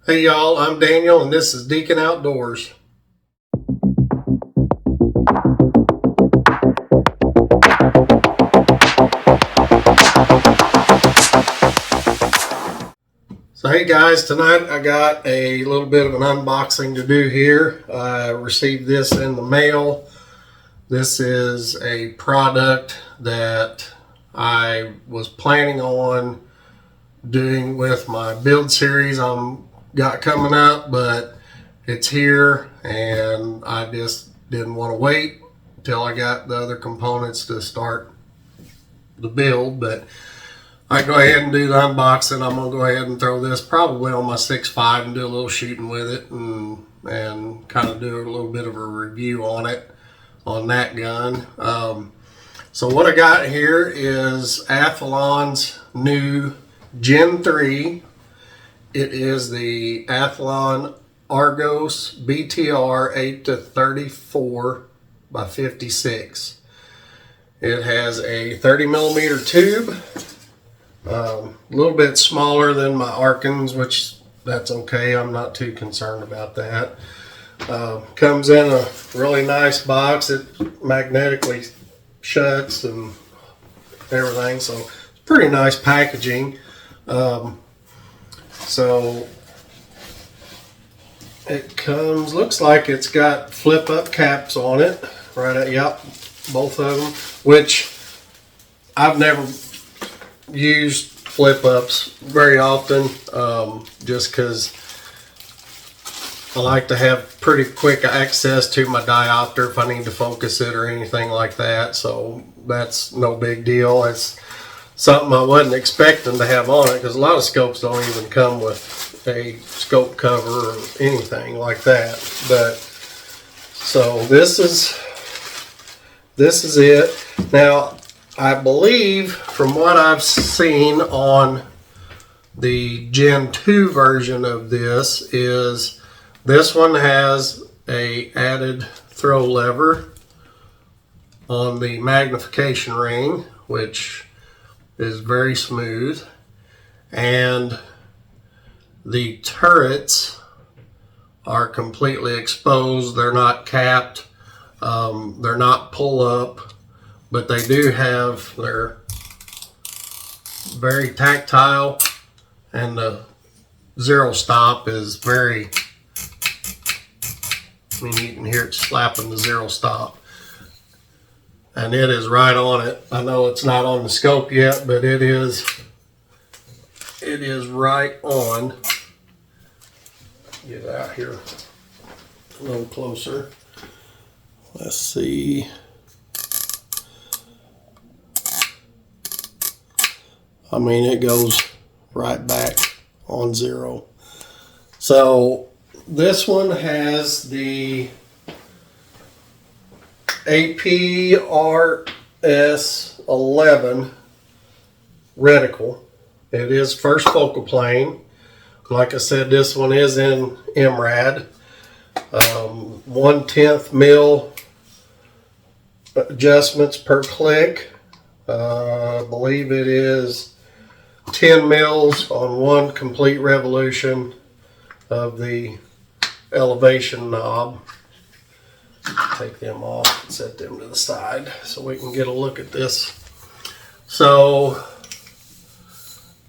Hey y'all, I'm Daniel and this is Deacon Outdoors. So hey guys, tonight I got a little bit of an unboxing to do here. I received this in the mail. This is a product that I was planning on doing with my build series I'm got coming up, but it's here and I just didn't want to wait until I got the other components to start the build. But I go ahead and do the unboxing. I'm gonna go ahead and throw this probably on my 6.5 and do a little shooting with it and kind of do a little bit of a review on it, on that gun. So what I got here is Athlon's new Gen 3. It is the Athlon Argos BTR 8-34x56. It has a 30mm tube, a little bit smaller than my Arkans, which that's okay. I'm not too concerned about that. Comes in a really nice box. It magnetically shuts and everything, so it's pretty nice packaging. So it comes, looks like it's got flip up caps on it, right? Yep, both of them, which I've never used flip ups very often, just because I like to have pretty quick access to my diopter if I need to focus it or anything like that. So that's no big deal. It's something I wasn't expecting to have on it, because a lot of scopes don't even come with a scope cover or anything like that. But so this is it. Now I believe from what I've seen on the Gen 2 version of this is this one has a added throw lever on the magnification ring, which is very smooth, and the turrets are completely exposed. They're not capped, they're not pull up, but they do have, they're very tactile, and the zero stop is very, I mean, you can hear it slapping the zero stop. And it is right on it. I know it's not on the scope yet, but it is right on. Get out here a little closer. Let's see. I mean, it goes right back on zero. So this one has the APRS11 reticle. It is first focal plane. Like I said, this one is in MRAD. 1/10 mil adjustments per click. I believe it is 10 mils on one complete revolution of the elevation knob. Take them off and set them to the side so we can get a look at this. So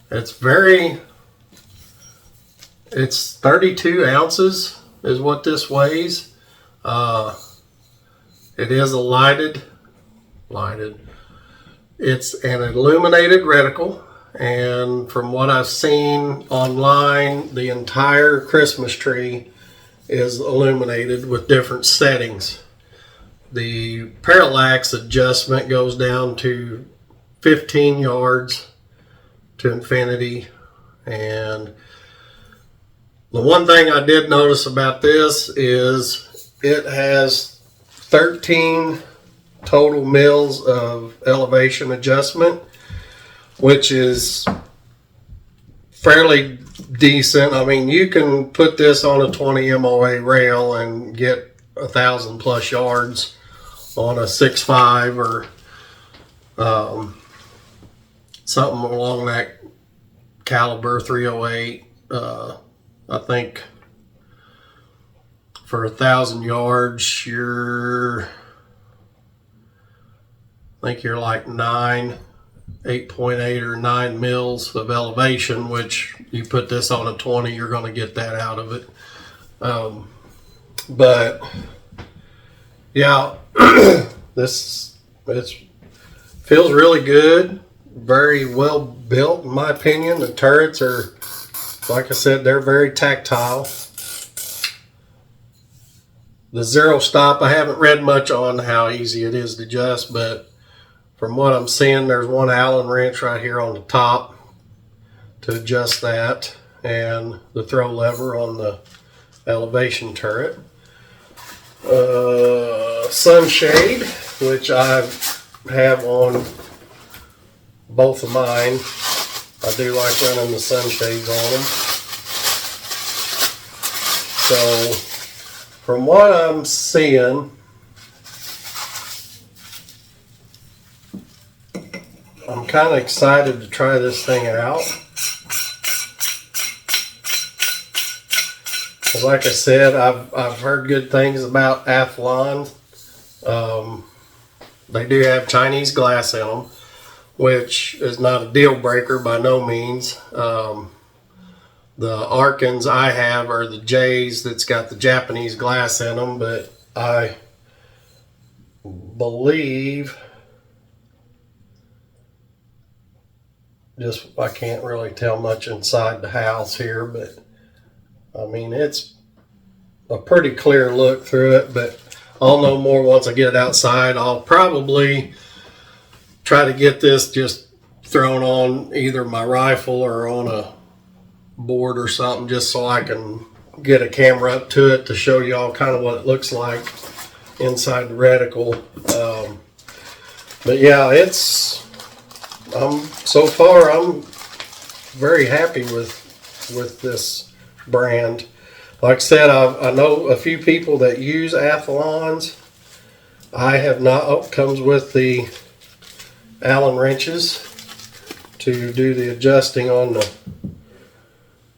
it's 32 ounces is what this weighs. It is a lighted. It's an illuminated reticle, and from what I've seen online, the entire Christmas tree is illuminated with different settings. The parallax adjustment goes down to 15 yards to infinity. And the one thing I did notice about this is it has 13 total mils of elevation adjustment, which is fairly decent. I mean, you can put this on a 20 MOA rail and get 1,000 plus yards on a 6.5 or something along that caliber, 308. I think for 1,000 yards, I think you're like 8.8 or 9 mils of elevation, which you put this on a 20, you're going to get that out of it. But yeah, it feels really good, very well built in my opinion. The turrets are, like I said, they're very tactile. The zero stop, I haven't read much on how easy it is to adjust, but from what I'm seeing, there's one Allen wrench right here on the top to adjust that, and the throw lever on the elevation turret. Sunshade, which I have on both of mine. I do like running the sunshades on them. So from what I'm seeing, I'm kind of excited to try this thing out. Like I said, I've heard good things about Athlon. They do have Chinese glass in them, which is not a deal breaker by no means. The Arkans I have are the J's that's got the Japanese glass in them, but I believe, I can't really tell much inside the house here, but I mean, it's a pretty clear look through it, but I'll know more once I get it outside. I'll probably try to get this just thrown on either my rifle or on a board or something, just so I can get a camera up to it to show you all kind of what it looks like inside the reticle. But yeah, so far I'm very happy with this brand. Like I said, I know a few people that use Athlons. I have not. Oh, comes with the Allen wrenches to do the adjusting on the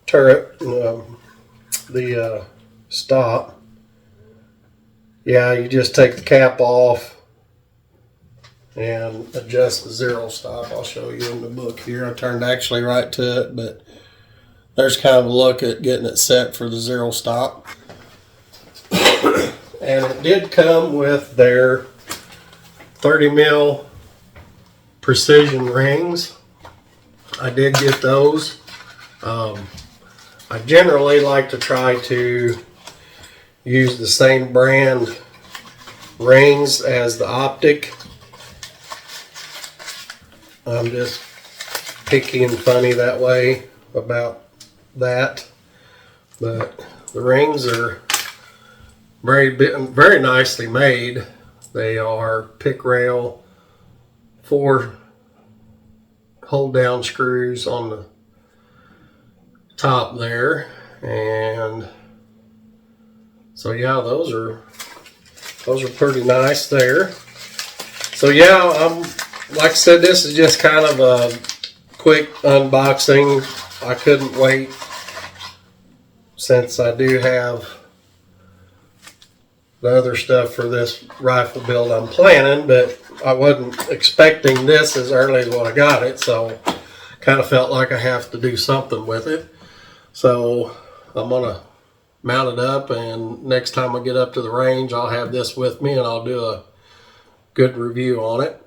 turret, the stop. Yeah, you just take the cap off and adjust the zero stop. I'll show you in the book here. I turned actually right to it, but there's kind of a look at getting it set for the zero stop. And it did come with their 30 mil precision rings. I did get those. I generally like to try to use the same brand rings as the optic. I'm just picky and funny that way about that, but the rings are very nicely made. They are pick rail, 4 hold down screws on the top there, and so yeah, those are pretty nice there. So yeah, like I said, this is just kind of a quick unboxing. I couldn't wait, since I do have the other stuff for this rifle build I'm planning, but I wasn't expecting this as early as when I got it, so kind of felt like I have to do something with it. So I'm gonna mount it up, and next time I get up to the range, I'll have this with me and I'll do a good review on it.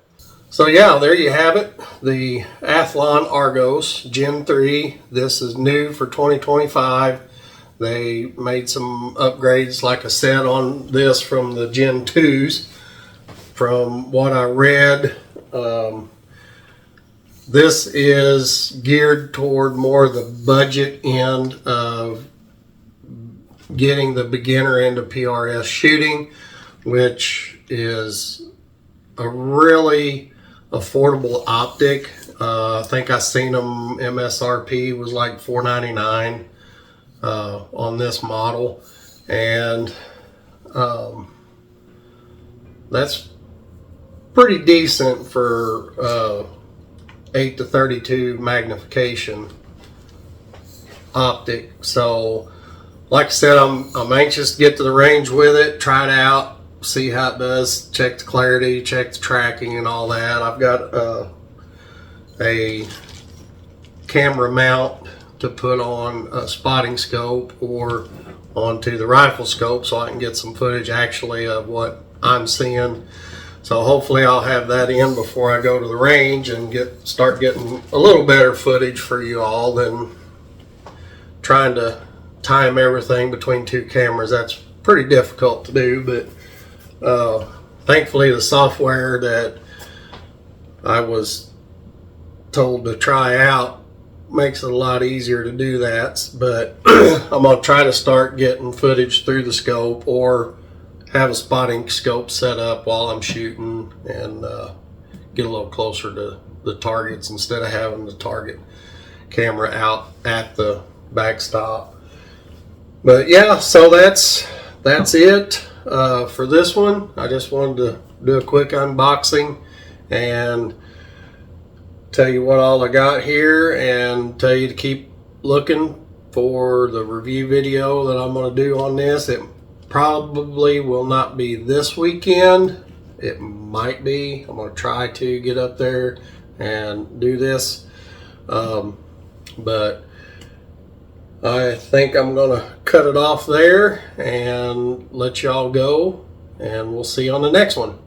So yeah, there you have it, the Athlon Argos Gen 3. This is new for 2025. They made some upgrades, like I said, on this from the Gen 2s. From what I read, this is geared toward more the budget end of getting the beginner into PRS shooting, which is a really affordable optic. I think I seen them MSRP was like $4.99 on this model, and that's pretty decent for 8 to 32 magnification. optic. So like I said, I'm anxious to get to the range with it, try it out, see how it does, check the clarity, check the tracking and all that. I've got a camera mount to put on a spotting scope or onto the rifle scope so I can get some footage actually of what I'm seeing. So hopefully I'll have that in before I go to the range and start getting a little better footage for you all than trying to time everything between two cameras. That's pretty difficult to do, but thankfully the software that I was told to try out makes it a lot easier to do that. But I'm going to try to start getting footage through the scope or have a spotting scope set up while I'm shooting and get a little closer to the targets instead of having the target camera out at the backstop. But yeah, so that's it for this one. I just wanted to do a quick unboxing and tell you what all I got here and tell you to keep looking for the review video that I'm going to do on this. It probably will not be this weekend. It might be. I'm going to try to get up there and do this, but I think I'm going to cut it off there and let y'all go, and we'll see you on the next one.